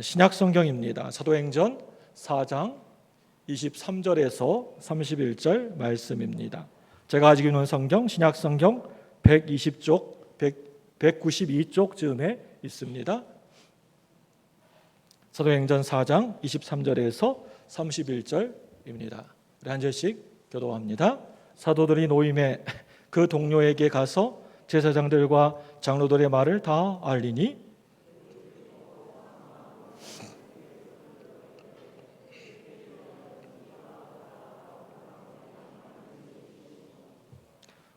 신약 성경입니다. 사도행전 4장 23절에서 31절 말씀입니다. 제가 가지고 있는 성경 신약 성경 120쪽, 192쪽 즈음에 있습니다. 사도행전 4장 23절에서 31절입니다. 우리 한 절씩 교도합니다. 사도들이 노임에 그 동료에게 가서 제사장들과 장로들의 말을 다 알리니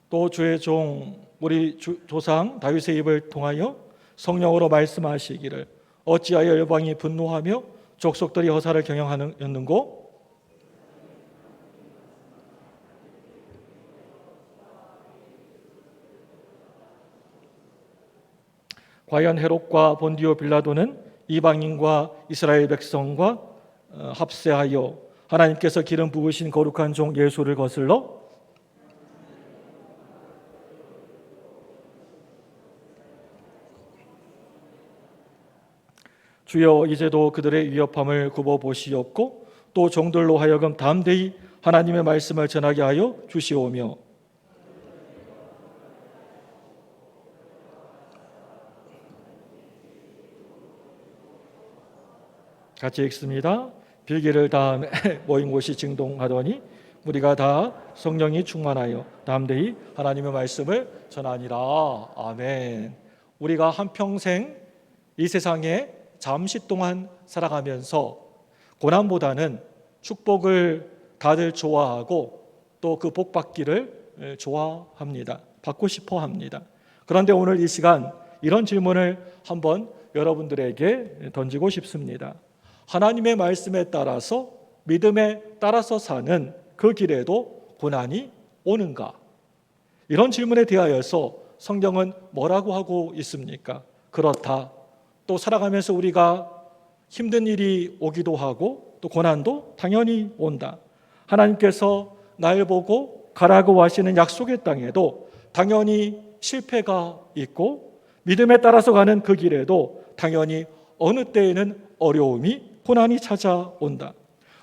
또 주의 종 우리 조상 다윗의 입을 통하여 성령으로 말씀하시기를 어찌하여 열방이 분노하며 족속들이 허사를 경영하였는고 과연 헤롯과 본디오 빌라도는 이방인과 이스라엘 백성과 합세하여 하나님께서 기름 부으신 거룩한 종 예수를 거슬러 주여 이제도 그들의 위협함을 굽어보시옵고 또 종들로 하여금 담대히 하나님의 말씀을 전하게 하여 주시오며 같이 읽습니다. 빌기를 다음에 모인 곳이 증동하더니 우리가 다 성령이 충만하여 담대히 하나님의 말씀을 전하니라. 아멘. 우리가 한평생 이 세상에 잠시 동안 살아가면서 고난보다는 축복을 다들 좋아하고 또 그 복 받기를 좋아합니다. 받고 싶어 합니다. 그런데 오늘 이 시간 이런 질문을 한번 여러분들에게 던지고 싶습니다. 하나님의 말씀에 따라서 믿음에 따라서 사는 그 길에도 고난이 오는가? 이런 질문에 대하여서 성경은 뭐라고 하고 있습니까? 그렇다. 또 살아가면서 우리가 힘든 일이 오기도 하고 또 고난도 당연히 온다. 하나님께서 날 보고 가라고 하시는 약속의 땅에도 당연히 실패가 있고 믿음에 따라서 가는 그 길에도 당연히 어느 때에는 어려움이 고난이 찾아온다.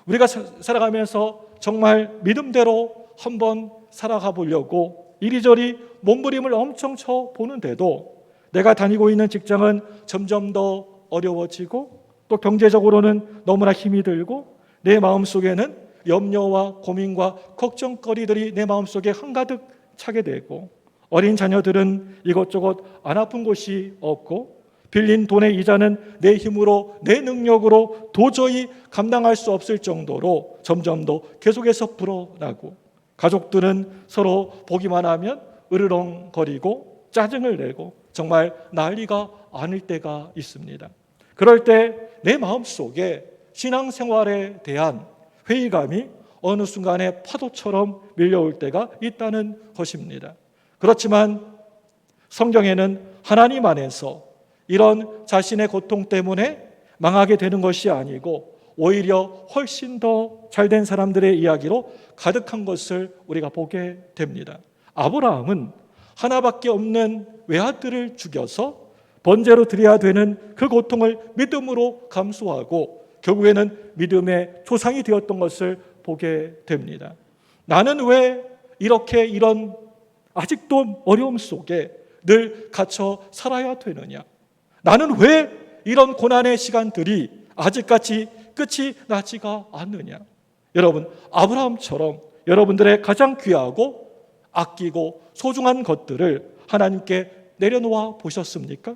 우리가 살아가면서 정말 믿음대로 한번 살아가 보려고 이리저리 몸부림을 엄청 쳐 보는데도 내가 다니고 있는 직장은 점점 더 어려워지고 또 경제적으로는 너무나 힘이 들고 내 마음속에는 염려와 고민과 걱정거리들이 내 마음속에 한가득 차게 되고 어린 자녀들은 이것저것 안 아픈 곳이 없고 빌린 돈의 이자는 내 힘으로 내 능력으로 도저히 감당할 수 없을 정도로 점점 더 계속해서 불어나고 가족들은 서로 보기만 하면 으르렁거리고 짜증을 내고 정말 난리가 아닐 때가 있습니다. 그럴 때 내 마음속에 신앙생활에 대한 회의감이 어느 순간에 파도처럼 밀려올 때가 있다는 것입니다. 그렇지만 성경에는 하나님 안에서 이런 자신의 고통 때문에 망하게 되는 것이 아니고 오히려 훨씬 더 잘된 사람들의 이야기로 가득한 것을 우리가 보게 됩니다. 아브라함은 하나밖에 없는 외아들을 죽여서 번제로 드려야 되는 그 고통을 믿음으로 감수하고 결국에는 믿음의 조상이 되었던 것을 보게 됩니다. 나는 왜 이런 아직도 어려움 속에 늘 갇혀 살아야 되느냐? 나는 왜 이런 고난의 시간들이 아직까지 끝이 나지가 않느냐? 여러분, 아브라함처럼 여러분들의 가장 귀하고 아끼고 소중한 것들을 하나님께 내려놓아 보셨습니까?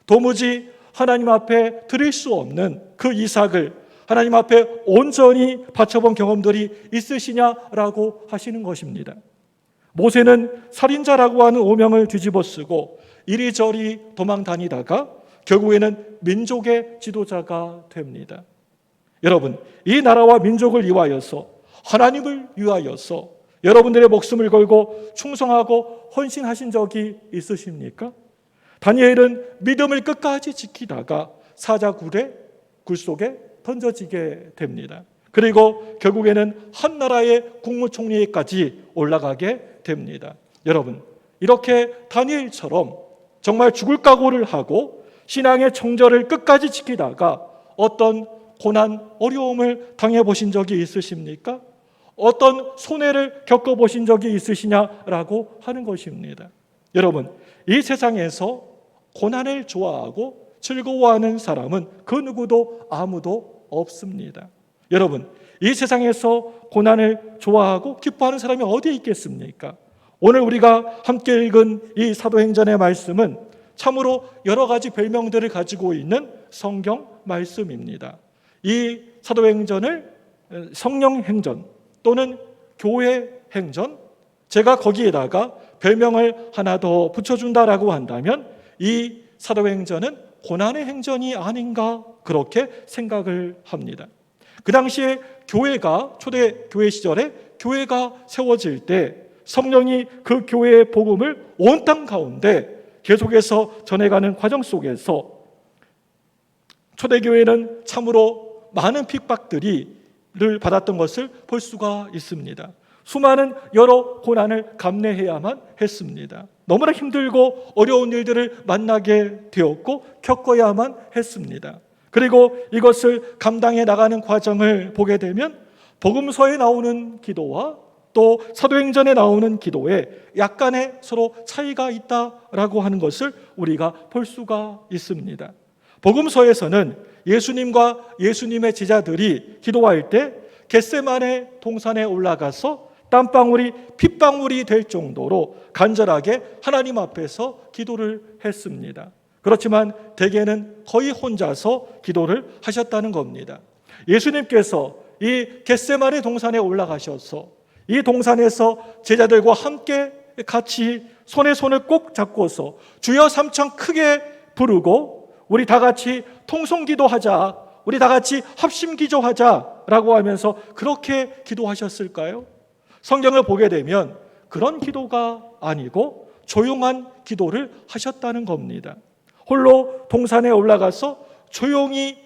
도무지 하나님 앞에 드릴 수 없는 그 이삭을 하나님 앞에 온전히 바쳐본 경험들이 있으시냐라고 하시는 것입니다. 모세는 살인자라고 하는 오명을 뒤집어쓰고 이리저리 도망 다니다가 결국에는 민족의 지도자가 됩니다. 여러분, 이 나라와 민족을 위하여서 하나님을 위하여서 여러분들의 목숨을 걸고 충성하고 헌신하신 적이 있으십니까? 다니엘은 믿음을 끝까지 지키다가 사자굴 속에 던져지게 됩니다. 그리고 결국에는 한 나라의 국무총리까지 올라가게 됩니다. 여러분, 이렇게 다니엘처럼 정말 죽을 각오를 하고 신앙의 정절을 끝까지 지키다가 어떤 고난, 어려움을 당해보신 적이 있으십니까? 어떤 손해를 겪어보신 적이 있으시냐라고 하는 것입니다. 여러분, 이 세상에서 고난을 좋아하고 즐거워하는 사람은 그 누구도 아무도 없습니다. 여러분, 이 세상에서 고난을 좋아하고 기뻐하는 사람이 어디에 있겠습니까? 오늘 우리가 함께 읽은 이 사도행전의 말씀은 참으로 여러 가지 별명들을 가지고 있는 성경 말씀입니다. 이 사도행전을 성령행전 또는 교회행전, 제가 거기에다가 별명을 하나 더 붙여준다라고 한다면 이 사도행전은 고난의 행전이 아닌가 그렇게 생각을 합니다. 그 당시에 교회가, 초대교회 시절에 교회가 세워질 때 성령이 그 교회의 복음을 온 땅 가운데 계속해서 전해가는 과정 속에서 초대교회는 참으로 많은 핍박들을 받았던 것을 볼 수가 있습니다. 수많은 여러 고난을 감내해야만 했습니다. 너무나 힘들고 어려운 일들을 만나게 되었고 겪어야만 했습니다. 그리고 이것을 감당해 나가는 과정을 보게 되면 복음서에 나오는 기도와 또 사도행전에 나오는 기도에 약간의 서로 차이가 있다라고 하는 것을 우리가 볼 수가 있습니다. 복음서에서는 예수님과 예수님의 제자들이 기도할 때 겟세마네 동산에 올라가서 땀방울이 핏방울이 될 정도로 간절하게 하나님 앞에서 기도를 했습니다. 그렇지만 대개는 거의 혼자서 기도를 하셨다는 겁니다. 예수님께서 이 겟세마네 동산에 올라가셔서 이 동산에서 제자들과 함께 같이 손에 손을 꼭 잡고서 주여 삼창 크게 부르고 우리 다 같이 통성기도하자, 우리 다 같이 합심기도하자라고 하면서 그렇게 기도하셨을까요? 성경을 보게 되면 그런 기도가 아니고 조용한 기도를 하셨다는 겁니다. 홀로 동산에 올라가서 조용히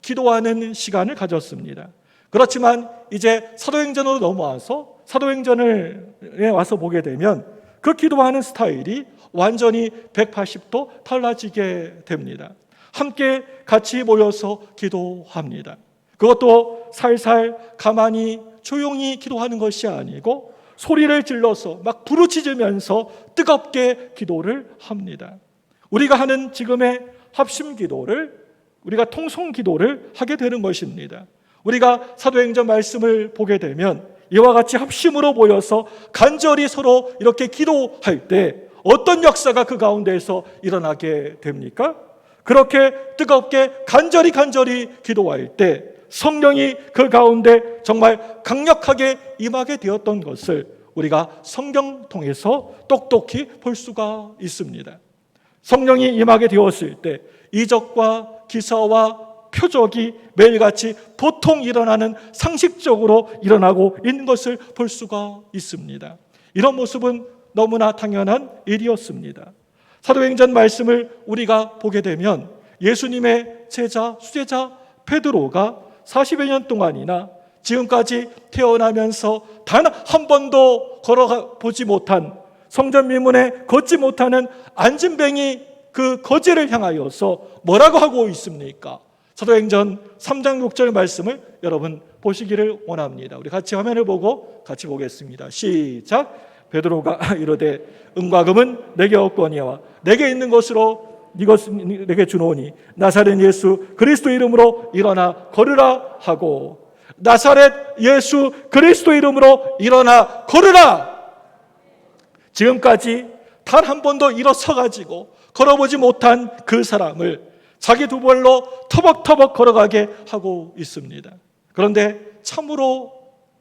기도하는 시간을 가졌습니다. 그렇지만 이제 사도행전으로 넘어와서 사도행전에 와서 보게 되면 그 기도하는 스타일이 완전히 180도 달라지게 됩니다. 함께 같이 모여서 기도합니다. 그것도 살살 가만히 조용히 기도하는 것이 아니고 소리를 질러서 막 부르짖으면서 뜨겁게 기도를 합니다. 우리가 하는 지금의 합심 기도를 우리가 통성 기도를 하게 되는 것입니다. 우리가 사도행전 말씀을 보게 되면 이와 같이 합심으로 모여서 간절히 서로 이렇게 기도할 때 어떤 역사가 그 가운데에서 일어나게 됩니까? 그렇게 뜨겁게 간절히 기도할 때 성령이 그 가운데 정말 강력하게 임하게 되었던 것을 우리가 성경 통해서 똑똑히 볼 수가 있습니다. 성령이 임하게 되었을 때 이적과 기사와 표적이 매일같이 보통 일어나는 상식적으로 일어나고 있는 것을 볼 수가 있습니다. 이런 모습은 너무나 당연한 일이었습니다. 사도행전 말씀을 우리가 보게 되면 예수님의 제자, 수제자 베드로가 40여 년 동안이나 지금까지 태어나면서 단 한 번도 걸어보지 못한 성전 미문에 걷지 못하는 안진뱅이 그 거지를 향하여서 뭐라고 하고 있습니까? 사도행전 3장 6절 말씀을 여러분 보시기를 원합니다. 우리 같이 화면을 보고 같이 보겠습니다. 시작. 베드로가 이르되 은과 금은 내게 없거니와 내게 있는 것으로 이것을 내게 주노니 나사렛 예수 그리스도 이름으로 일어나 걸으라 하고 나사렛 예수 그리스도 이름으로 일어나 걸으라. 지금까지 단 한 번도 일어서 가지고 걸어보지 못한 그 사람을 자기 두 발로 터벅터벅 걸어가게 하고 있습니다. 그런데 참으로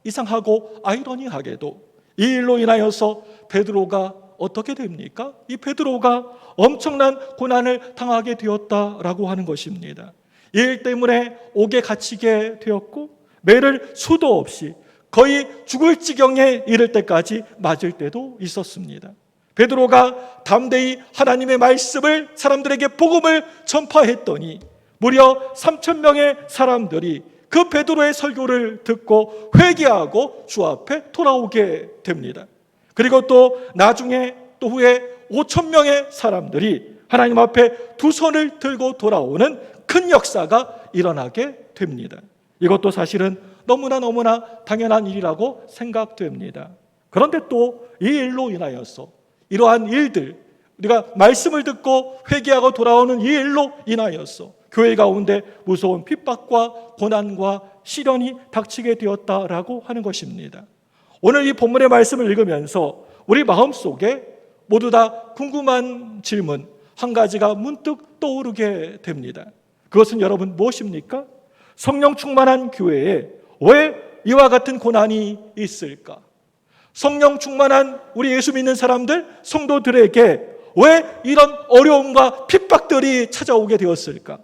이상하고 아이러니하게도 이 일로 인하여서 베드로가 어떻게 됩니까? 이 베드로가 엄청난 고난을 당하게 되었다라고 하는 것입니다. 이 일 때문에 옥에 갇히게 되었고 매를 수도 없이 거의 죽을 지경에 이를 때까지 맞을 때도 있었습니다. 베드로가 담대히 하나님의 말씀을 사람들에게 복음을 전파했더니 무려 3,000명의 사람들이 그 베드로의 설교를 듣고 회개하고 주 앞에 돌아오게 됩니다. 그리고 또 나중에 또 후에 5,000명의 사람들이 하나님 앞에 두 손을 들고 돌아오는 큰 역사가 일어나게 됩니다. 이것도 사실은 너무나 당연한 일이라고 생각됩니다. 그런데 또 이 일로 인하여서 이러한 일들, 우리가 말씀을 듣고 회개하고 돌아오는 이 일로 인하여서 교회 가운데 무서운 핍박과 고난과 시련이 닥치게 되었다라고 하는 것입니다. 오늘 이 본문의 말씀을 읽으면서 우리 마음속에 모두 다 궁금한 질문 한 가지가 문득 떠오르게 됩니다. 그것은 여러분 무엇입니까? 성령 충만한 교회에 왜 이와 같은 고난이 있을까? 성령 충만한 우리 예수 믿는 사람들, 성도들에게 왜 이런 어려움과 핍박들이 찾아오게 되었을까?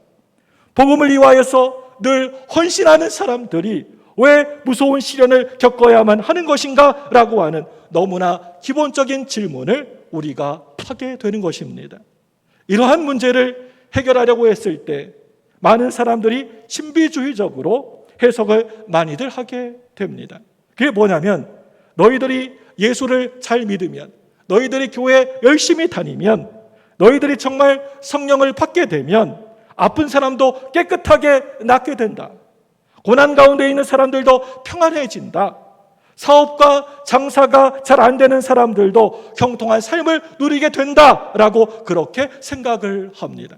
복음을 위하여서 늘 헌신하는 사람들이 왜 무서운 시련을 겪어야만 하는 것인가? 라고 하는 너무나 기본적인 질문을 우리가 하게 되는 것입니다. 이러한 문제를 해결하려고 했을 때 많은 사람들이 신비주의적으로 해석을 많이들 하게 됩니다. 그게 뭐냐면 너희들이 예수를 잘 믿으면, 너희들이 교회에 열심히 다니면, 너희들이 정말 성령을 받게 되면 아픈 사람도 깨끗하게 낫게 된다. 고난 가운데 있는 사람들도 평안해진다. 사업과 장사가 잘 안 되는 사람들도 형통한 삶을 누리게 된다라고 그렇게 생각을 합니다.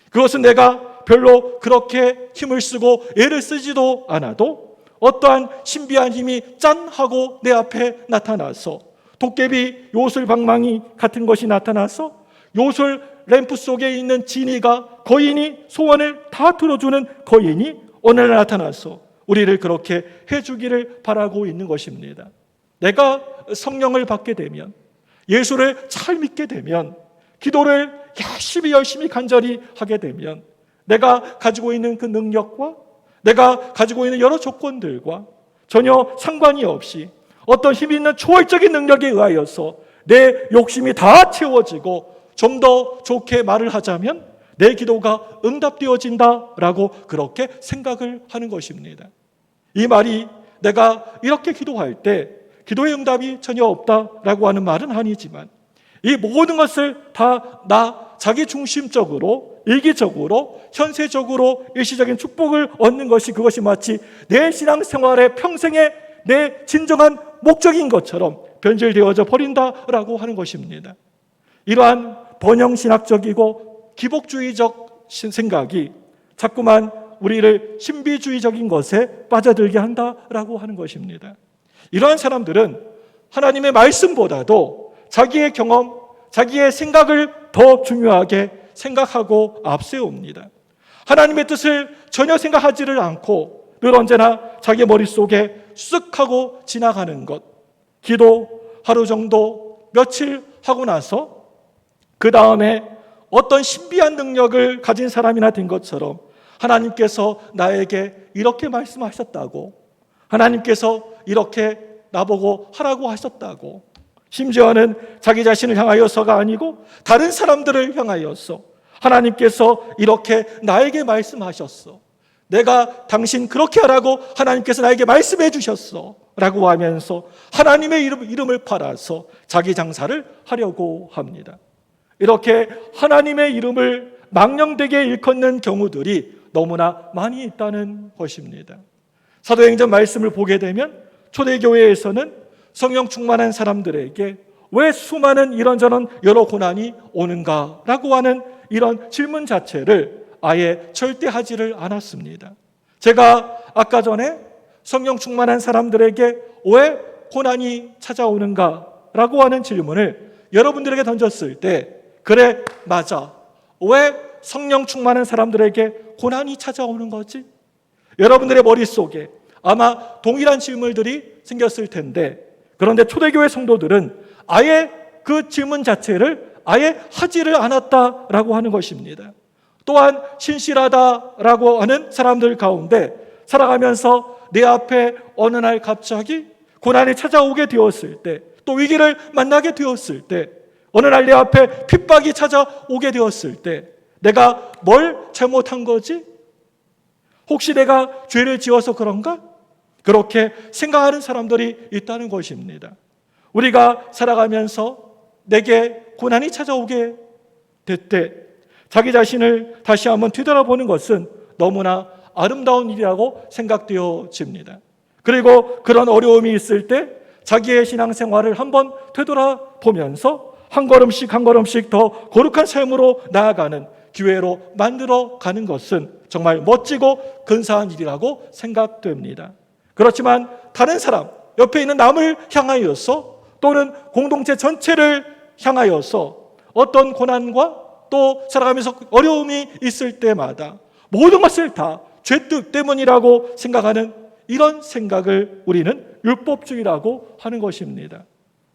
그것은 내가 별로 그렇게 힘을 쓰고 애를 쓰지도 않아도 어떠한 신비한 힘이 짠 하고 내 앞에 나타나서 도깨비 요술방망이 같은 것이 나타나서 요술 램프 속에 있는 지니가 거인이 소원을 다 들어주는 거인이 오늘 나타나서 우리를 그렇게 해주기를 바라고 있는 것입니다. 내가 성령을 받게 되면, 예수를 잘 믿게 되면, 기도를 열심히 간절히 하게 되면 내가 가지고 있는 그 능력과 내가 가지고 있는 여러 조건들과 전혀 상관이 없이 어떤 힘 있는 초월적인 능력에 의하여서 내 욕심이 다 채워지고 좀 더 좋게 말을 하자면 내 기도가 응답되어진다라고 그렇게 생각을 하는 것입니다. 이 말이 내가 이렇게 기도할 때 기도의 응답이 전혀 없다라고 하는 말은 아니지만 이 모든 것을 다 자기 중심적으로, 이기적으로, 현세적으로 일시적인 축복을 얻는 것이 그것이 마치 내 신앙생활의 평생의 내 진정한 목적인 것처럼 변질되어져 버린다라고 하는 것입니다. 이러한 번영신학적이고 기복주의적 생각이 자꾸만 우리를 신비주의적인 것에 빠져들게 한다라고 하는 것입니다. 이러한 사람들은 하나님의 말씀보다도 자기의 경험, 자기의 생각을 더 중요하게 생각하고 앞세웁니다. 하나님의 뜻을 전혀 생각하지를 않고 늘 언제나 자기 머릿속에 쓱 하고 지나가는 것, 기도 하루 정도 며칠 하고 나서 그 다음에 어떤 신비한 능력을 가진 사람이나 된 것처럼 하나님께서 나에게 이렇게 말씀하셨다고, 하나님께서 이렇게 나보고 하라고 하셨다고, 심지어는 자기 자신을 향하여서가 아니고 다른 사람들을 향하여서 하나님께서 이렇게 나에게 말씀하셨어, 내가 당신 그렇게 하라고 하나님께서 나에게 말씀해 주셨어 라고 하면서 하나님의 이름을 팔아서 자기 장사를 하려고 합니다. 이렇게 하나님의 이름을 망령되게 일컫는 경우들이 너무나 많이 있다는 것입니다. 사도행전 말씀을 보게 되면 초대교회에서는 성령 충만한 사람들에게 왜 수많은 이런저런 여러 고난이 오는가라고 하는 이런 질문 자체를 아예 절대 하지를 않았습니다. 제가 아까 전에 성령 충만한 사람들에게 왜 고난이 찾아오는가라고 하는 질문을 여러분들에게 던졌을 때, 그래, 맞아, 왜 성령 충만한 사람들에게 고난이 찾아오는 거지? 여러분들의 머릿속에 아마 동일한 질문들이 생겼을 텐데, 그런데 초대교회 성도들은 아예 그 질문 자체를 아예 하지를 않았다라고 하는 것입니다. 또한 신실하다라고 하는 사람들 가운데 살아가면서 내 앞에 어느 날 갑자기 고난이 찾아오게 되었을 때, 또 위기를 만나게 되었을 때, 어느 날 내 앞에 핍박이 찾아오게 되었을 때 내가 뭘 잘못한 거지? 혹시 내가 죄를 지어서 그런가? 그렇게 생각하는 사람들이 있다는 것입니다. 우리가 살아가면서 내게 고난이 찾아오게 될 때 자기 자신을 다시 한번 뒤돌아보는 것은 너무나 아름다운 일이라고 생각되어집니다. 그리고 그런 어려움이 있을 때 자기의 신앙생활을 한번 되돌아보면서 한 걸음씩 한 걸음씩 더 거룩한 삶으로 나아가는 기회로 만들어가는 것은 정말 멋지고 근사한 일이라고 생각됩니다. 그렇지만 다른 사람, 옆에 있는 남을 향하여서 또는 공동체 전체를 향하여서 어떤 고난과 또 살아가면서 어려움이 있을 때마다 모든 것을 다 죄 때문이라고 생각하는 이런 생각을 우리는 율법주의라고 하는 것입니다.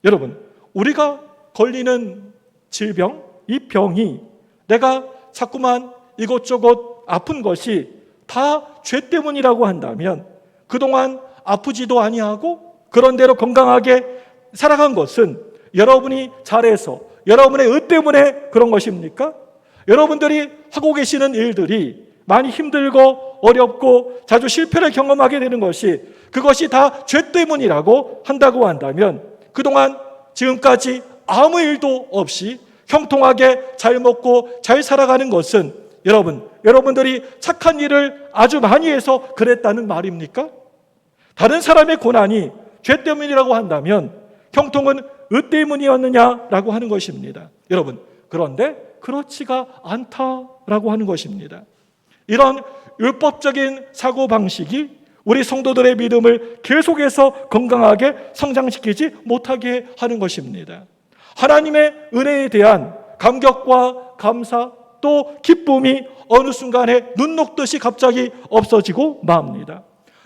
여러분, 우리가 걸리는 질병, 이 병이 내가 자꾸만 이것저것 아픈 것이 다 죄 때문이라고 한다면 그동안 아프지도 아니하고 그런대로 건강하게 살아간 것은 여러분이 잘해서 여러분의 의 때문에 그런 것입니까? 여러분들이 하고 계시는 일들이 많이 힘들고 어렵고 자주 실패를 경험하게 되는 것이 그것이 다 죄 때문이라고 한다고 한다면 그동안 지금까지 아무 일도 없이 형통하게 잘 먹고 잘 살아가는 것은 여러분들이 착한 일을 아주 많이 해서 그랬다는 말입니까? 다른 사람의 고난이 죄 때문이라고 한다면 형통은 의 때문이었느냐라고 하는 것입니다. 여러분, 그런데 그렇지가 않다라고 하는 것입니다. 이런 율법적인 사고방식이 우리 성도들의 믿음을 계속해서 건강하게 성장시키지 못하게 하는 것입니다. 하나님의 은혜에 대한 감격과 감사 또 기쁨이 어느 순간에 눈 녹듯이 갑자기 없어지고 맙니다.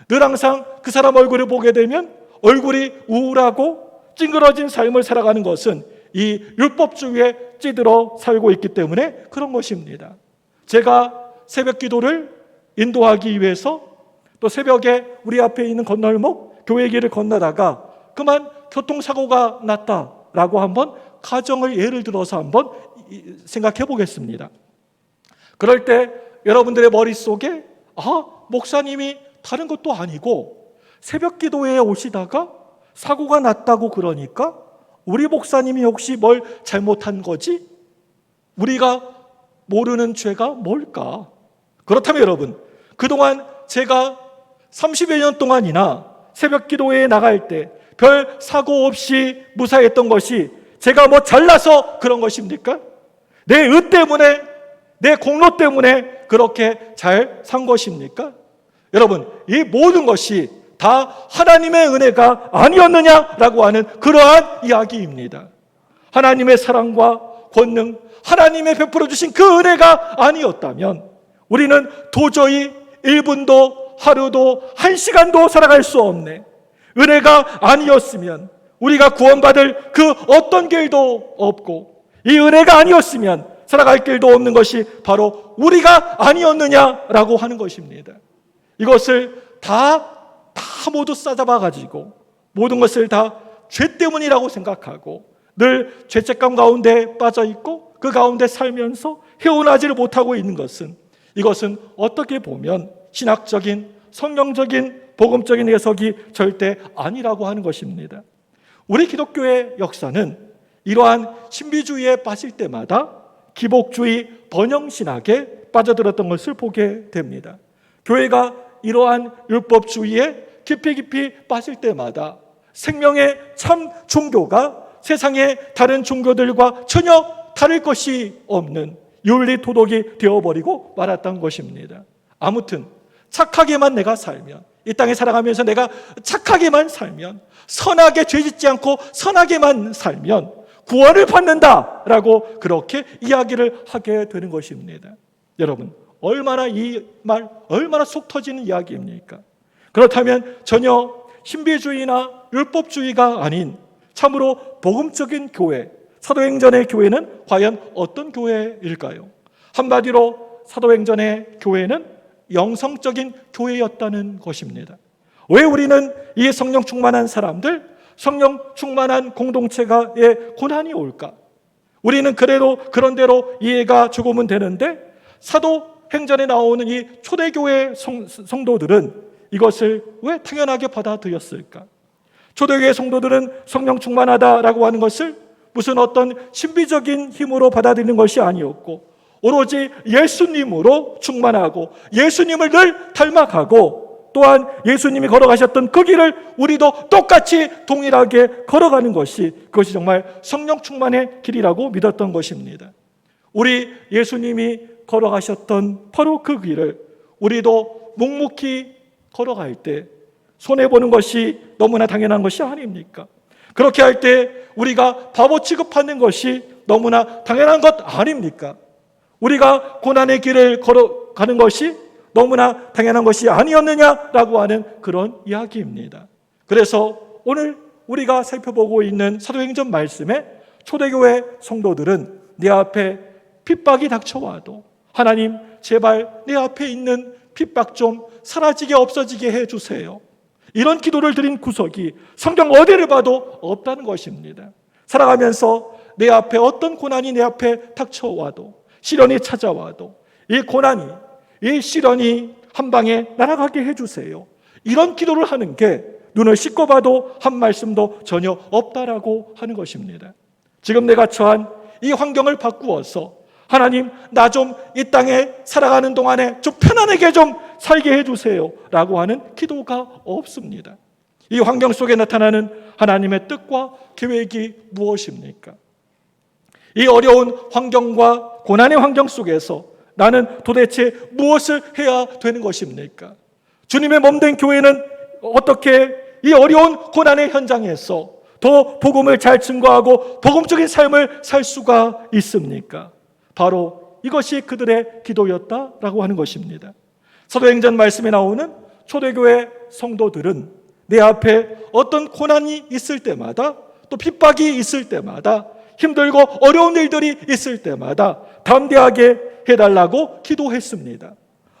늘 항상 그 사람 얼굴을 보게 되면 얼굴이 우울하고 찡그러진 삶을 살아가는 것은 이 율법주의에 찌들어 살고 있기 때문에 그런 것입니다. 제가 새벽 기도를 인도하기 위해서 또 새벽에 우리 앞에 있는 건널목 교회 길을 건너다가 그만 교통사고가 났다라고 한번 가정을 예를 들어서 한번 생각해 보겠습니다. 그럴 때 여러분들의 머릿속에 목사님이 다른 것도 아니고 새벽 기도회에 오시다가 사고가 났다고 그러니까 우리 목사님이 혹시 뭘 잘못한 거지? 우리가 모르는 죄가 뭘까? 그렇다면 여러분, 그동안 제가 30여 년 동안이나 새벽 기도회에 나갈 때 별 사고 없이 무사했던 것이 제가 뭐 잘나서 그런 것입니까? 내 의 때문에, 내 공로 때문에 그렇게 잘 산 것입니까? 여러분, 이 모든 것이 다 하나님의 은혜가 아니었느냐라고 하는 그러한 이야기입니다. 하나님의 사랑과 권능, 하나님의 베풀어 주신 그 은혜가 아니었다면 우리는 도저히 1분도 하루도 1시간도 살아갈 수 없네. 은혜가 아니었으면 우리가 구원받을 그 어떤 길도 없고 이 은혜가 아니었으면 살아갈 길도 없는 것이 바로 우리가 아니었느냐라고 하는 것입니다. 이것을 다 모두 싸잡아 가지고 모든 것을 다 죄 때문이라고 생각하고 늘 죄책감 가운데 빠져 있고 그 가운데 살면서 헤어나지를 못하고 있는 것은 이것은 어떻게 보면 신학적인 성경적인 복음적인 해석이 절대 아니라고 하는 것입니다. 우리 기독교의 역사는 이러한 신비주의에 빠질 때마다 기복주의 번영신학에 빠져들었던 것을 보게 됩니다. 교회가 이러한 율법주의에 깊이 빠질 때마다 생명의 참 종교가 세상의 다른 종교들과 전혀 다를 것이 없는 윤리도덕이 되어버리고 말았던 것입니다. 아무튼 착하게만 내가 살면, 이 땅에 살아가면서 내가 착하게만 살면, 선하게 죄짓지 않고 선하게만 살면 구원을 받는다라고 그렇게 이야기를 하게 되는 것입니다. 여러분, 얼마나 이 말 얼마나 속 터지는 이야기입니까? 그렇다면 전혀 신비주의나 율법주의가 아닌 참으로 복음적인 교회, 사도행전의 교회는 과연 어떤 교회일까요? 한마디로 사도행전의 교회는 영성적인 교회였다는 것입니다. 왜 우리는 이 성령 충만한 사람들, 성령 충만한 공동체가의 고난이 올까? 우리는 그런 대로 이해가 조금은 되는데 사도행전에 나오는 이 초대교회 성도들은 이것을 왜 당연하게 받아들였을까? 초대교회 성도들은 성령 충만하다라고 하는 것을 무슨 어떤 신비적인 힘으로 받아들이는 것이 아니었고 오로지 예수님으로 충만하고 예수님을 늘 닮아가고 또한 예수님이 걸어가셨던 그 길을 우리도 똑같이 동일하게 걸어가는 것이 그것이 정말 성령 충만의 길이라고 믿었던 것입니다. 우리 예수님이 걸어가셨던 바로 그 길을 우리도 묵묵히 걸어갈 때 손해보는 것이 너무나 당연한 것이 아닙니까? 그렇게 할 때 우리가 바보 취급하는 것이 너무나 당연한 것 아닙니까? 우리가 고난의 길을 걸어가는 것이 너무나 당연한 것이 아니었느냐라고 하는 그런 이야기입니다. 그래서 오늘 우리가 살펴보고 있는 사도행전 말씀에 초대교회 성도들은 내 앞에 핍박이 닥쳐와도 하나님 제발 내 앞에 있는 핍박 좀 사라지게 없어지게 해주세요. 이런 기도를 드린 구석이 성경 어디를 봐도 없다는 것입니다. 살아가면서 내 앞에 어떤 고난이 내 앞에 닥쳐와도 시련이 찾아와도 이 고난이 이 시련이 한 방에 날아가게 해주세요. 이런 기도를 하는 게 눈을 씻고 봐도 한 말씀도 전혀 없다라고 하는 것입니다. 지금 내가 처한 이 환경을 바꾸어서 하나님 나 좀 이 땅에 살아가는 동안에 좀 편안하게 좀 살게 해주세요 라고 하는 기도가 없습니다. 이 환경 속에 나타나는 하나님의 뜻과 계획이 무엇입니까? 이 어려운 환경과 고난의 환경 속에서 나는 도대체 무엇을 해야 되는 것입니까? 주님의 몸된 교회는 어떻게 이 어려운 고난의 현장에서 더 복음을 잘 증거하고 복음적인 삶을 살 수가 있습니까? 바로 이것이 그들의 기도였다라고 하는 것입니다. 사도행전 말씀에 나오는 초대교회 성도들은 내 앞에 어떤 고난이 있을 때마다 또 핍박이 있을 때마다 힘들고 어려운 일들이 있을 때마다 담대하게 해달라고 기도했습니다.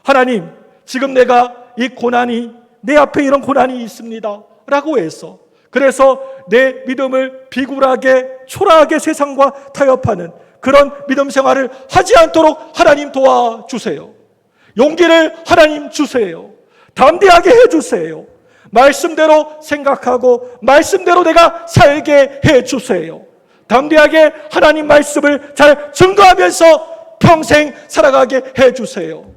하나님, 지금 내가 이 고난이 내 앞에 이런 고난이 있습니다 라고 해서 그래서 내 믿음을 비굴하게 초라하게 세상과 타협하는 그런 믿음 생활을 하지 않도록 하나님 도와주세요. 용기를 하나님 주세요. 담대하게 해주세요. 말씀대로 생각하고 말씀대로 내가 살게 해주세요. 담대하게 하나님 말씀을 잘 증거하면서 평생 살아가게 해주세요.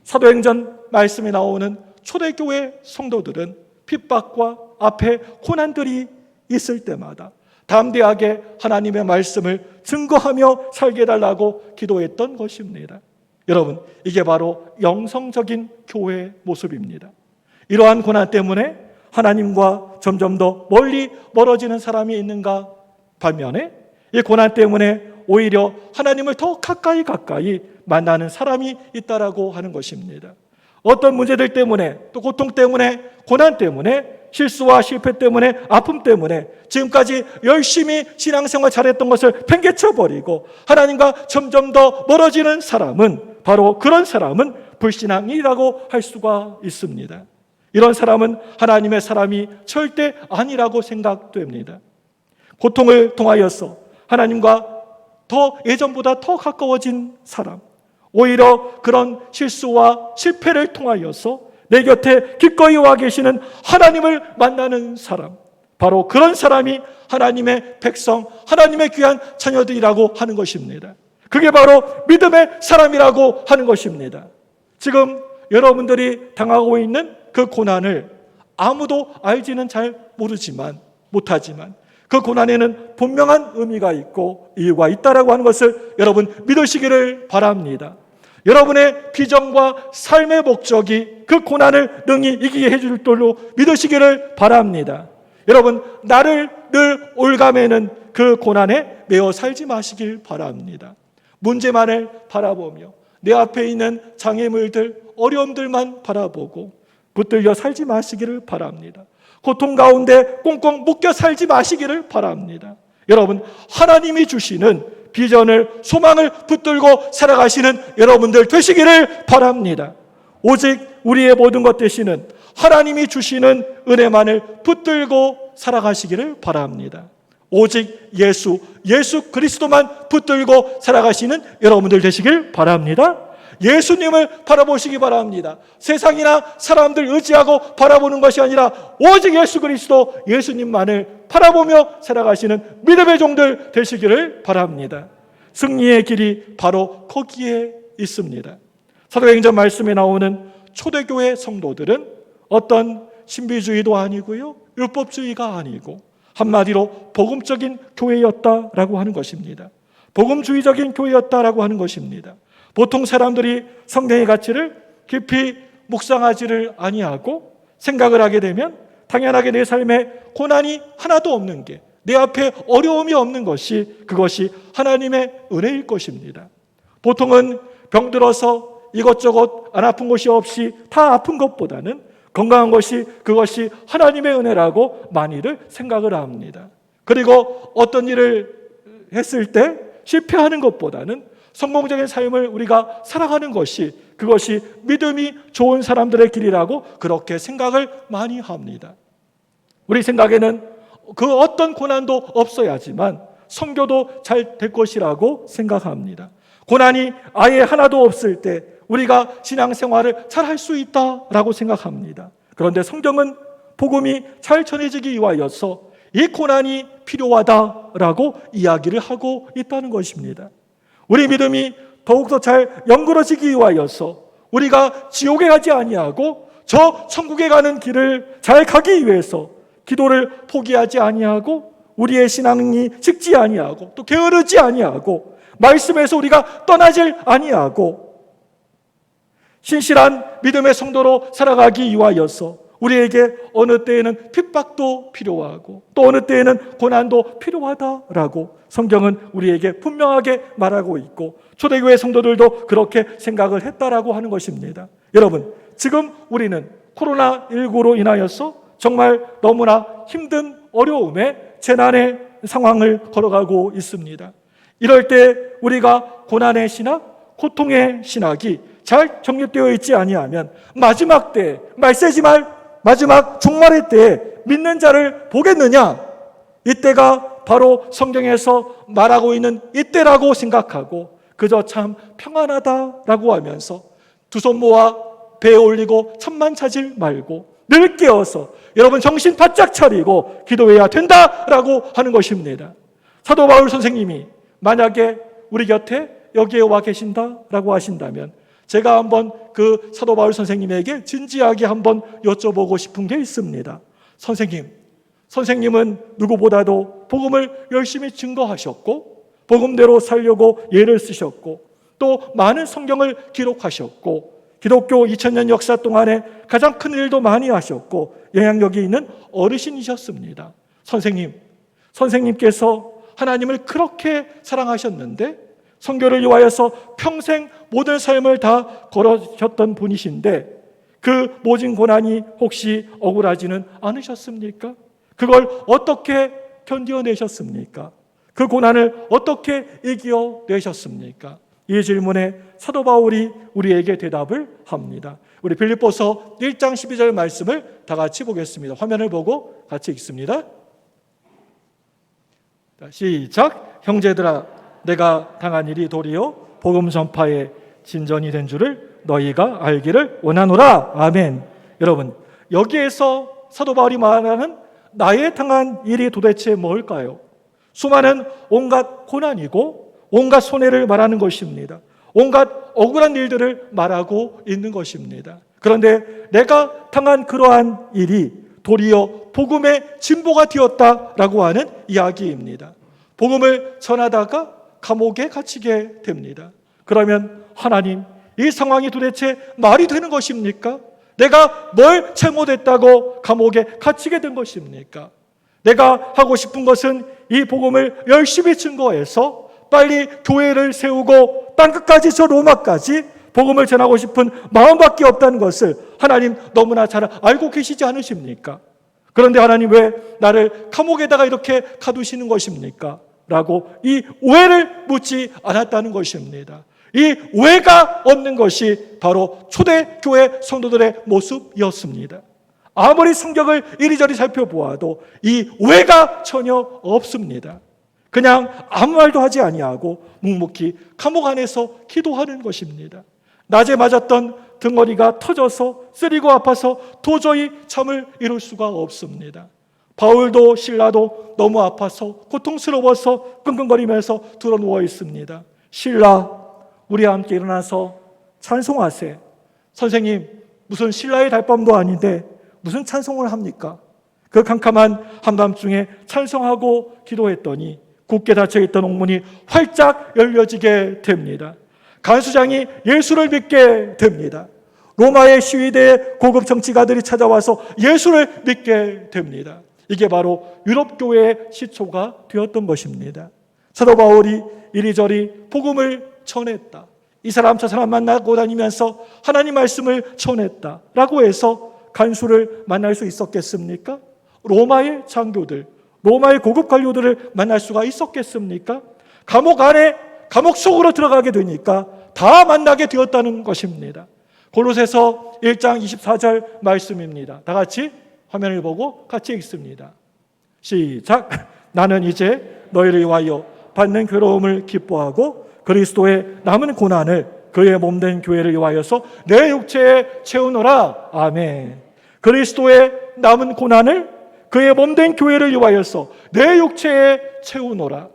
사도행전 말씀에 나오는 초대교회 성도들은 핍박과 앞에 고난들이 있을 때마다 담대하게 하나님의 말씀을 증거하며 살게 해달라고 기도했던 것입니다. 여러분, 이게 바로 영성적인 교회의 모습입니다. 이러한 고난 때문에 하나님과 점점 더 멀리 멀어지는 사람이 있는가? 반면에 이 고난 때문에 오히려 하나님을 더 가까이 만나는 사람이 있다라고 하는 것입니다. 어떤 문제들 때문에 또 고통 때문에 고난 때문에 실수와 실패 때문에 아픔 때문에 지금까지 열심히 신앙생활 잘했던 것을 팽개쳐버리고 하나님과 점점 더 멀어지는 사람은 바로 그런 사람은 불신앙이라고 할 수가 있습니다. 이런 사람은 하나님의 사람이 절대 아니라고 생각됩니다. 고통을 통하여서 하나님과 더 예전보다 더 가까워진 사람, 오히려 그런 실수와 실패를 통하여서 내 곁에 기꺼이 와 계시는 하나님을 만나는 사람, 바로 그런 사람이 하나님의 백성, 하나님의 귀한 자녀들이라고 하는 것입니다. 그게 바로 믿음의 사람이라고 하는 것입니다. 지금 여러분들이 당하고 있는 그 고난을 아무도 알지는 잘 못하지만 그 고난에는 분명한 의미가 있고 이유가 있다라고 하는 것을 여러분 믿으시기를 바랍니다. 여러분의 비전과 삶의 목적이 그 고난을 능히 이기게 해줄 줄로 믿으시기를 바랍니다. 여러분, 나를 늘 올가매는 그 고난에 매어 살지 마시길 바랍니다. 문제만을 바라보며 내 앞에 있는 장애물들, 어려움들만 바라보고 붙들려 살지 마시기를 바랍니다. 고통 가운데 꽁꽁 묶여 살지 마시기를 바랍니다. 여러분, 하나님이 주시는 비전을, 소망을 붙들고 살아가시는 여러분들 되시기를 바랍니다. 오직 우리의 모든 것 되시는 하나님이 주시는 은혜만을 붙들고 살아가시기를 바랍니다. 오직 예수 그리스도만 붙들고 살아가시는 여러분들 되시길 바랍니다. 예수님을 바라보시기 바랍니다. 세상이나 사람들 의지하고 바라보는 것이 아니라 오직 예수 그리스도, 예수님만을 바라보며 살아가시는 믿음의 종들 되시기를 바랍니다. 승리의 길이 바로 거기에 있습니다. 사도행전 말씀에 나오는 초대교회 성도들은 어떤 신비주의도 아니고요, 율법주의가 아니고 한마디로 복음적인 교회였다라고 하는 것입니다. 복음주의적인 교회였다라고 하는 것입니다. 보통 사람들이 성경의 가치를 깊이 묵상하지를 아니하고 생각을 하게 되면 당연하게 내 삶에 고난이 하나도 없는 게, 내 앞에 어려움이 없는 것이, 그것이 하나님의 은혜일 것입니다. 보통은 병들어서 이것저것 안 아픈 것이 없이 다 아픈 것보다는 건강한 것이, 그것이 하나님의 은혜라고 많이들 생각을 합니다. 그리고 어떤 일을 했을 때 실패하는 것보다는 성공적인 삶을 우리가 살아가는 것이, 그것이 믿음이 좋은 사람들의 길이라고 그렇게 생각을 많이 합니다. 우리 생각에는 그 어떤 고난도 없어야지만 선교도 잘 될 것이라고 생각합니다. 고난이 아예 하나도 없을 때 우리가 신앙생활을 잘 할 수 있다라고 생각합니다. 그런데 성경은 복음이 잘 전해지기 위하여서 이 고난이 필요하다라고 이야기를 하고 있다는 것입니다. 우리 믿음이 더욱더 잘 연결어지기 위하여서 우리가 지옥에 가지 아니하고 저 천국에 가는 길을 잘 가기 위해서 기도를 포기하지 아니하고 우리의 신앙이 식지 아니하고 또 게으르지 아니하고 말씀에서 우리가 떠나질 아니하고 신실한 믿음의 성도로 살아가기 위하여서 우리에게 어느 때에는 핍박도 필요하고 또 어느 때에는 고난도 필요하다라고 성경은 우리에게 분명하게 말하고 있고 초대교회 성도들도 그렇게 생각을 했다라고 하는 것입니다. 여러분, 지금 우리는 코로나19로 인하여서 정말 너무나 힘든 어려움의 재난의 상황을 걸어가고 있습니다. 이럴 때 우리가 고난의 신학, 고통의 신학이 잘 정립되어 있지 아니하면 마지막 때, 마지막 종말의 때에 믿는 자를 보겠느냐? 이때가 바로 성경에서 말하고 있는 이때라고 생각하고 그저 참 평안하다라고 하면서 두 손 모아 배에 올리고 천만 찾을 말고 늘 깨어서 여러분 정신 바짝 차리고 기도해야 된다라고 하는 것입니다. 사도 바울 선생님이 만약에 우리 곁에 여기에 와 계신다라고 하신다면 제가 한번 그 사도 바울 선생님에게 진지하게 한번 여쭤보고 싶은 게 있습니다. 선생님은 누구보다도 복음을 열심히 증거하셨고 복음대로 살려고 예를 쓰셨고 또 많은 성경을 기록하셨고 기독교 2000년 역사 동안에 가장 큰 일도 많이 하셨고 영향력이 있는 어르신이셨습니다. 선생님께서 하나님을 그렇게 사랑하셨는데 선교를 위하여서 평생 모든 삶을 다 걸으셨던 분이신데 그 모진 고난이 혹시 억울하지는 않으셨습니까? 그걸 어떻게 견뎌내셨습니까? 그 고난을 어떻게 이겨내셨습니까? 이 질문에 사도 바울이 우리에게 대답을 합니다. 우리 빌립보서 1장 12절 말씀을 다 같이 보겠습니다. 화면을 보고 같이 읽습니다. 시작. 형제들아, 내가 당한 일이 도리어 복음 전파의 진전이 된 줄을 너희가 알기를 원하노라. 아멘. 여러분, 여기에서 사도 바울이 말하는 나의 당한 일이 도대체 뭘까요? 수많은 온갖 고난이고 온갖 손해를 말하는 것입니다. 온갖 억울한 일들을 말하고 있는 것입니다. 그런데 내가 당한 그러한 일이 도리어 복음의 진보가 되었다라고 하는 이야기입니다. 복음을 전하다가 감옥에 갇히게 됩니다. 그러면 하나님, 이 상황이 도대체 말이 되는 것입니까? 내가 뭘 잘못했다고 감옥에 갇히게 된 것입니까? 내가 하고 싶은 것은 이 복음을 열심히 증거해서 빨리 교회를 세우고 땅끝까지 저 로마까지 복음을 전하고 싶은 마음밖에 없다는 것을 하나님 너무나 잘 알고 계시지 않으십니까? 그런데 하나님 왜 나를 감옥에다가 이렇게 가두시는 것입니까? 라고 이 오해를 묻지 않았다는 것입니다. 이 오해가 없는 것이 바로 초대교회 성도들의 모습이었습니다. 아무리 성경을 이리저리 살펴보아도 이 오해가 전혀 없습니다. 그냥 아무 말도 하지 아니하고 묵묵히 감옥 안에서 기도하는 것입니다. 낮에 맞았던 등허리가 터져서 쓰리고 아파서 도저히 잠을 이룰 수가 없습니다. 바울도 실라도 너무 아파서 고통스러워서 끙끙거리면서 들어 누워 있습니다. 실라, 우리와 함께 일어나서 찬송하세. 선생님, 무슨 신라의 달밤도 아닌데 무슨 찬송을 합니까? 그 캄캄한 한밤중에 찬송하고 기도했더니 굳게 닫혀있던 옥문이 활짝 열려지게 됩니다. 간수장이 예수를 믿게 됩니다. 로마의 시위대의 고급 정치가들이 찾아와서 예수를 믿게 됩니다. 이게 바로 유럽교회의 시초가 되었던 것입니다. 사도 바울이 이리저리 복음을 전했다. 이 사람 저 사람 만나고 다니면서 하나님 말씀을 전했다라고 해서 간수를 만날 수 있었겠습니까? 로마의 장교들, 로마의 고급 관료들을 만날 수가 있었겠습니까? 감옥 속으로 들어가게 되니까 다 만나게 되었다는 것입니다. 골로새서 1장 24절 말씀입니다. 다 같이 화면을 보고 같이 읽습니다. 시작. 나는 이제 너희를 위하여 받는 괴로움을 기뻐하고 그리스도의 남은 고난을 그의 몸된 교회를 위하여서 내 육체에 채우노라. 아멘. 그리스도의 남은 고난을 그의 몸된 교회를 위하여서 내 육체에 채우노라.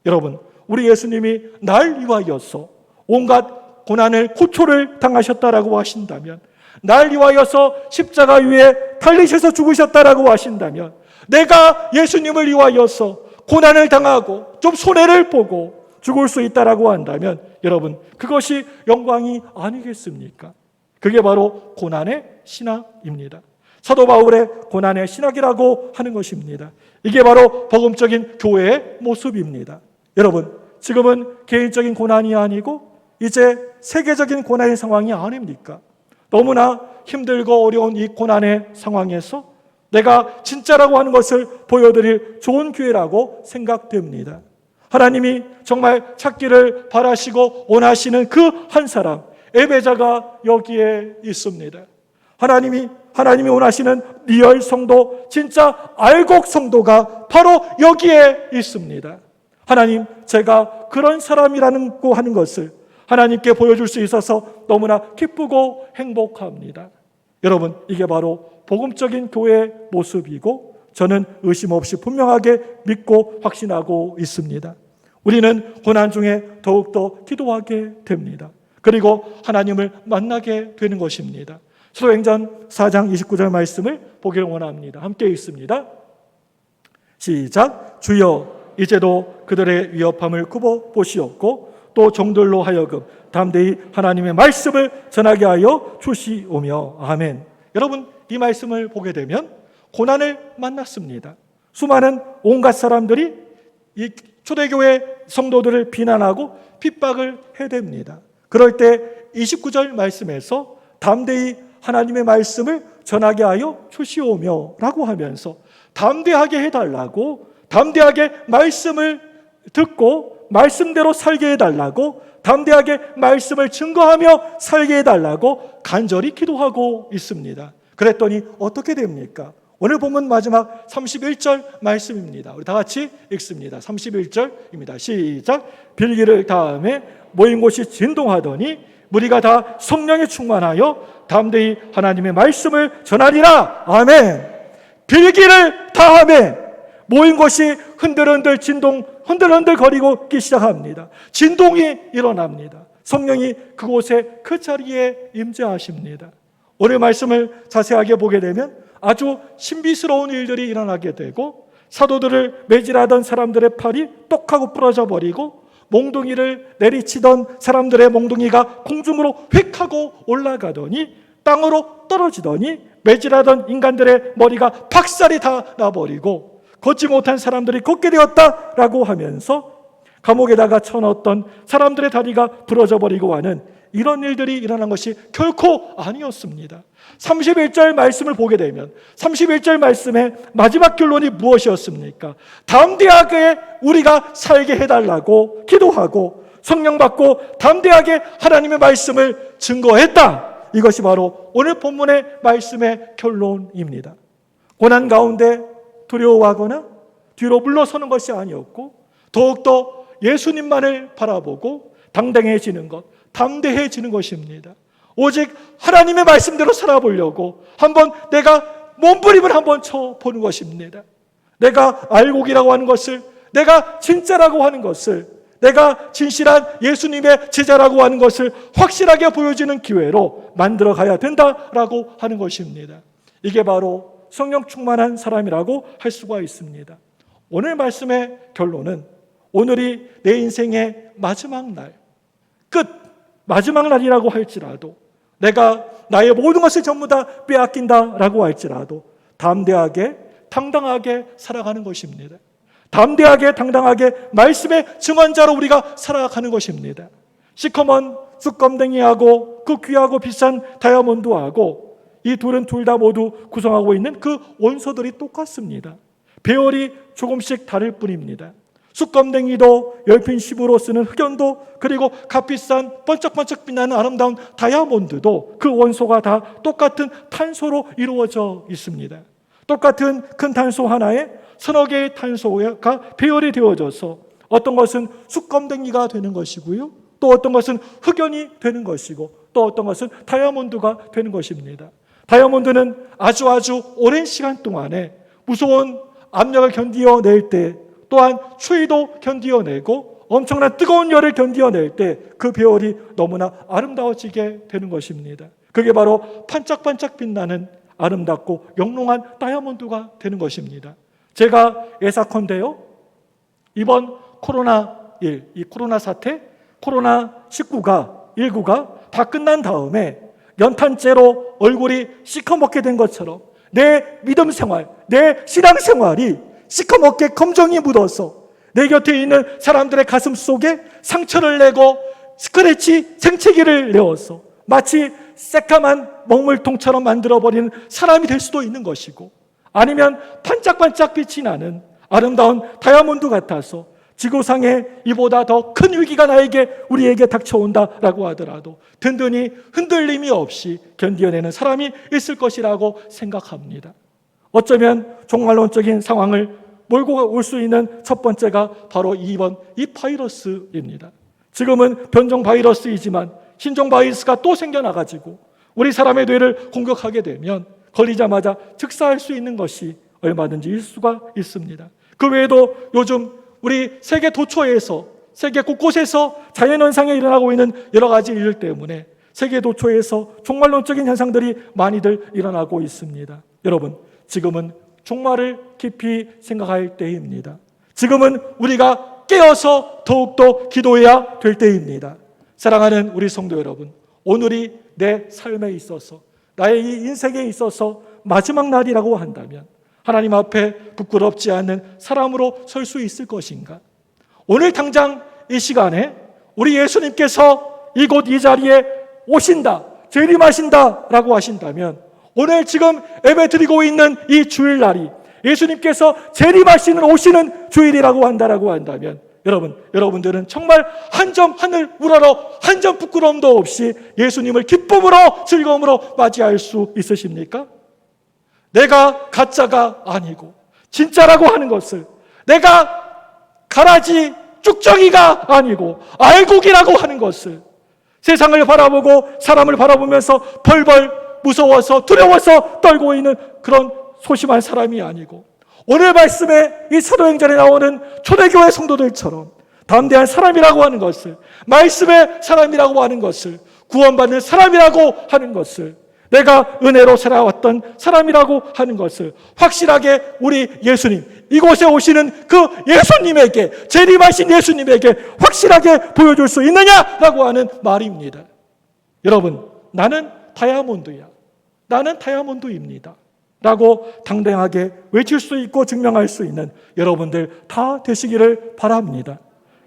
여러분, 우리 예수님이 날 위하여서 온갖 고난을 고초를 당하셨다라고 하신다면, 날 위하여서 십자가 위에 달리셔서 죽으셨다라고 하신다면, 내가 예수님을 위하여서 고난을 당하고 좀 손해를 보고 죽을 수 있다라고 한다면 여러분, 그것이 영광이 아니겠습니까? 그게 바로 고난의 신학입니다. 사도 바울의 고난의 신학이라고 하는 것입니다. 이게 바로 복음적인 교회의 모습입니다. 여러분, 지금은 개인적인 고난이 아니고 이제 세계적인 고난의 상황이 아닙니까? 너무나 힘들고 어려운 이 고난의 상황에서 내가 진짜라고 하는 것을 보여드릴 좋은 기회라고 생각됩니다. 하나님이 정말 찾기를 바라시고 원하시는 그 한 사람, 예배자가 여기에 있습니다. 하나님이 원하시는 리얼 성도, 진짜 알곡 성도가 바로 여기에 있습니다. 하나님, 제가 그런 사람이라고 하는 것을 하나님께 보여줄 수 있어서 너무나 기쁘고 행복합니다. 여러분, 이게 바로 복음적인 교회의 모습이고 저는 의심 없이 분명하게 믿고 확신하고 있습니다. 우리는 고난 중에 더욱더 기도하게 됩니다. 그리고 하나님을 만나게 되는 것입니다. 사도행전 4장 29절 말씀을 보기를 원합니다. 함께 읽습니다. 시작. 주여, 이제도 그들의 위협함을 굽어 보시옵고 또 종들로 하여금 담대히 하나님의 말씀을 전하게 하여 주시오며. 아멘. 여러분, 이 말씀을 보게 되면 고난을 만났습니다. 수많은 온갖 사람들이 이 초대교회 성도들을 비난하고 핍박을 해댑니다. 그럴 때 29절 말씀에서 담대히 하나님의 말씀을 전하게 하여 주시오며 라고 하면서 담대하게 해달라고, 담대하게 말씀을 듣고 말씀대로 살게 해달라고, 담대하게 말씀을 증거하며 살게 해달라고 간절히 기도하고 있습니다. 그랬더니 어떻게 됩니까? 오늘 본문 마지막 31절 말씀입니다. 우리 다 같이 읽습니다. 31절입니다. 시작. 빌기를 다음에 모인 곳이 진동하더니 무리가 다 성령에 충만하여 담대히 하나님의 말씀을 전하리라. 아멘. 빌기를 다음에 모인 곳이 흔들흔들 거리고 시작합니다. 진동이 일어납니다. 성령이 그곳에 그 자리에 임재하십니다. 오늘 말씀을 자세하게 보게 되면 아주 신비스러운 일들이 일어나게 되고 사도들을 매질하던 사람들의 팔이 똑하고 부러져 버리고 몽둥이를 내리치던 사람들의 몽둥이가 공중으로 휙 하고 올라가더니 땅으로 떨어지더니 매질하던 인간들의 머리가 박살이 다 나버리고 걷지 못한 사람들이 걷게 되었다라고 하면서 감옥에다가 쳐넣었던 사람들의 다리가 부러져 버리고 하는 이런 일들이 일어난 것이 결코 아니었습니다. 31절 말씀을 보게 되면 31절 말씀의 마지막 결론이 무엇이었습니까? 담대하게 우리가 살게 해달라고 기도하고 성령 받고 담대하게 하나님의 말씀을 증거했다. 이것이 바로 오늘 본문의 말씀의 결론입니다. 고난 가운데 두려워하거나 뒤로 물러서는 것이 아니었고 더욱더 예수님만을 바라보고 당당해지는 것, 담대해지는 것입니다. 오직 하나님의 말씀대로 살아보려고 한번 내가 몸부림을 한번 쳐보는 것입니다. 내가 알곡이라고 하는 것을, 내가 진짜라고 하는 것을, 내가 진실한 예수님의 제자라고 하는 것을 확실하게 보여주는 기회로 만들어 가야 된다라고 하는 것입니다. 이게 바로 성령 충만한 사람이라고 할 수가 있습니다. 오늘 말씀의 결론은 오늘이 내 인생의 마지막 날, 끝, 마지막 날이라고 할지라도, 내가 나의 모든 것을 전부 다 빼앗긴다라고 할지라도 담대하게 당당하게 살아가는 것입니다. 담대하게 당당하게 말씀의 증언자로 우리가 살아가는 것입니다. 시커먼 쑥검댕이하고 그 귀하고 비싼 다이아몬드하고 이 둘은 둘 다 모두 구성하고 있는 그 원소들이 똑같습니다. 배열이 조금씩 다를 뿐입니다. 쑥검댕이도 열핀 10으로 쓰는 흑연도, 그리고 값비싼 번쩍번쩍 빛나는 아름다운 다이아몬드도 그 원소가 다 똑같은 탄소로 이루어져 있습니다. 똑같은 큰 탄소 하나에 서너 개의 탄소가 배열이 되어져서 어떤 것은 쑥검댕이가 되는 것이고요, 또 어떤 것은 흑연이 되는 것이고, 또 어떤 것은 다이아몬드가 되는 것입니다. 다이아몬드는 아주 오랜 시간 동안에 무서운 압력을 견디어낼 때, 또한 추위도 견디어내고 엄청난 뜨거운 열을 견디어낼 때 그 배열이 너무나 아름다워지게 되는 것입니다. 그게 바로 반짝반짝 빛나는 아름답고 영롱한 다이아몬드가 되는 것입니다. 제가 예사컨대요, 이번 코로나1, 이 코로나 사태, 코로나19가 다 끝난 다음에 연탄재로 얼굴이 시커멓게 된 것처럼 내 믿음 생활, 내 신앙 생활이 시커멓게 검정이 묻어서 내 곁에 있는 사람들의 가슴 속에 상처를 내고 스크래치 생채기를 내어서 마치 새까만 먹물통처럼 만들어버리는 사람이 될 수도 있는 것이고, 아니면 반짝반짝 빛이 나는 아름다운 다이아몬드 같아서 지구상에 이보다 더 큰 위기가 우리에게 닥쳐온다라고 하더라도 든든히 흔들림이 없이 견디어내는 사람이 있을 것이라고 생각합니다. 어쩌면 종말론적인 상황을 몰고 올 수 있는 첫 번째가 바로 이 바이러스입니다. 지금은 변종 바이러스이지만 신종 바이러스가 또 생겨나가지고 우리 사람의 뇌를 공격하게 되면 걸리자마자 즉사할 수 있는 것이 얼마든지 일 수가 있습니다. 그 외에도 요즘 우리 세계 도처에서, 세계 곳곳에서 자연현상에 일어나고 있는 여러 가지 일 때문에 세계 도처에서 종말론적인 현상들이 많이들 일어나고 있습니다. 여러분, 지금은 종말을 깊이 생각할 때입니다. 지금은 우리가 깨어서 더욱더 기도해야 될 때입니다. 사랑하는 우리 성도 여러분, 오늘이 내 삶에 있어서, 나의 이 인생에 있어서 마지막 날이라고 한다면 하나님 앞에 부끄럽지 않는 사람으로 설 수 있을 것인가? 오늘 당장 이 시간에 우리 예수님께서 이곳 이 자리에 오신다, 재림하신다라고 하신다면, 오늘 지금 예배 드리고 있는 이 주일날이 예수님께서 재림하시는 오시는 주일이라고 한다면, 여러분들은 정말 한 점 하늘 우러러 한 점 부끄러움도 없이 예수님을 기쁨으로 즐거움으로 맞이할 수 있으십니까? 내가 가짜가 아니고 진짜라고 하는 것을, 내가 가라지 쭉정이가 아니고 알곡이라고 하는 것을, 세상을 바라보고 사람을 바라보면서 벌벌 무서워서 두려워서 떨고 있는 그런 소심한 사람이 아니고, 오늘 말씀에 이 사도행전에 나오는 초대교회 성도들처럼 담대한 사람이라고 하는 것을, 말씀의 사람이라고 하는 것을, 구원받는 사람이라고 하는 것을, 내가 은혜로 살아왔던 사람이라고 하는 것을 확실하게 우리 예수님, 이곳에 오시는 그 예수님에게, 재림하신 예수님에게 확실하게 보여줄 수 있느냐라고 하는 말입니다. 여러분, 나는 다이아몬드야, 나는 다이아몬드입니다 라고 당당하게 외칠 수 있고 증명할 수 있는 여러분들 다 되시기를 바랍니다.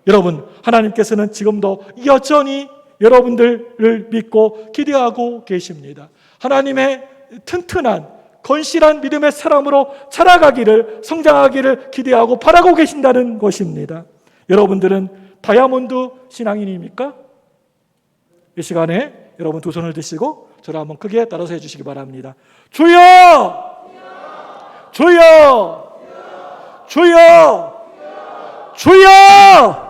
여러분, 하나님께서는 지금도 여전히 여러분들을 믿고 기대하고 계십니다. 하나님의 튼튼한 건실한 믿음의 사람으로 자라가기를, 성장하기를 기대하고 바라고 계신다는 것입니다. 여러분들은 다이아몬드 신앙인입니까? 이 시간에 여러분 두 손을 드시고 저를 한번 크게 따라서 해주시기 바랍니다. 주여! 주여! 주여! 주여!